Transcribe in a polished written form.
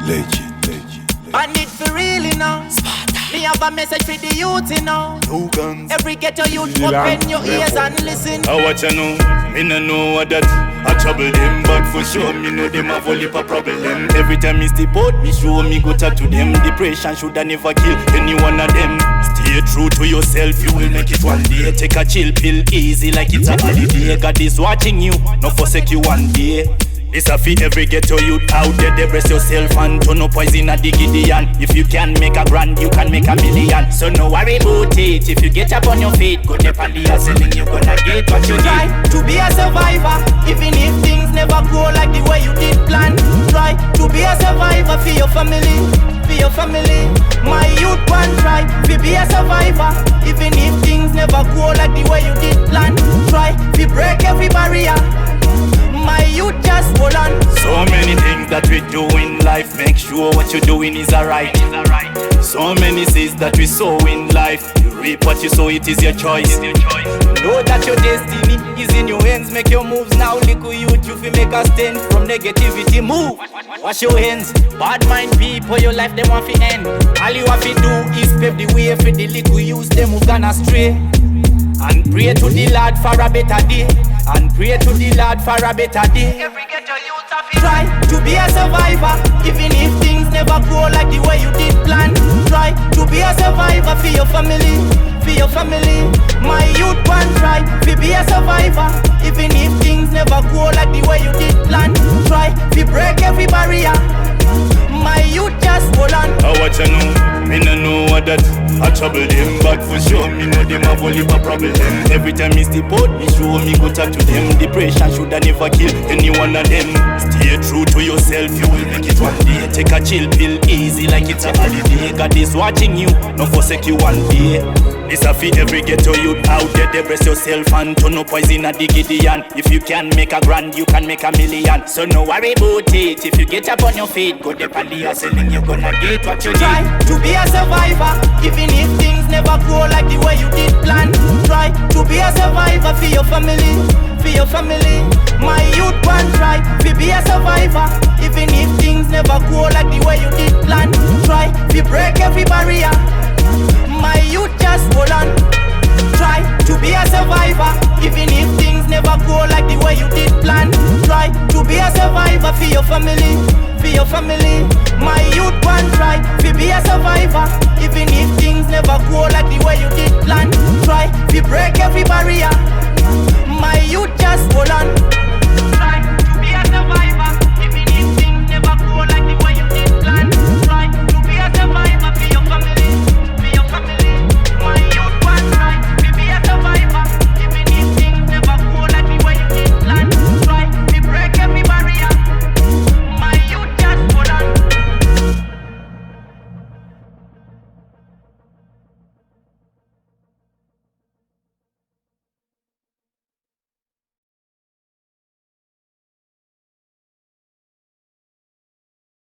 And it for really now. Sparta. Me have a message for the youth, you know. No guns. Every ghetto youth, open your ears and listen. I watch you know, me no know what that. I trouble them, but for sure me know them have only a problem. Every time me step out, me show me go talk to them. Depression shoulda never kill any one of them. Stay true to yourself, you will make it one day. Take a chill pill, easy like it's a holiday. God is watching you, no forsake you one day. This a fi every ghetto youth out there. Depress yourself and turn up poison at the Gideon. If you can make a grand, you can make a million. So no worry about it. If you get up on your feet, go up on the hustling, you gonna get what you try need. to be a survivor, even if things never go like the way you did plan. Try to be a survivor for your family, for your family. My youth one try to be a survivor, even if things never go like the way you did plan. Try to break every barrier. My youth just hold on. So many things that we do in life, make sure what you're doing is alright. So many seeds that we sow in life, you reap what you sow, it is your choice. Know that your destiny is in your hands, make your moves now. Little youth, you fi make a stand from negativity. Move, wash your hands. Bad mind people, your life them want fi end. All you have to do is pave the way for the little youth them who gone astray. And pray to the Lord for a better day. And pray to the Lord for a better day. Every ghetto youth have to try to be a survivor, even if things never go like the way you did plan. Try to be a survivor for your family, for your family. My youth one try to be a survivor, even if things never go like the way you did plan. Try to break every barrier. My youth just hold on. I watch you know, me no know what that. I trouble them, but for sure me know them have only a problem. Every time me step out, me show me go talk to them. Depression shoulda never kill any one of them. Stay true to yourself, you will make it one day. Take a chill pill, easy like it's a holiday. God is watching you, no forsake you one day. This a fi every ghetto youth out there. Depress yourself and turn up poison at the Gideon. If you can make a grand, you can make a million. So no worry about it. If you get up on your feet, go up on the hustling, you gonna get what you try need. to be a survivor, even if things never go like the way you did plan. Try to be a survivor for your family, for your family. My youth one try to be a survivor, even if things never go like the way you did plan. Try to break every barrier. My youth just hold on. Try to be a survivor, even if things never go like the way you did plan. Try to be a survivor for your family, for your family. My youth one try to be a survivor, even if things never go like the way you did plan. Try to break every barrier. My youth just hold on.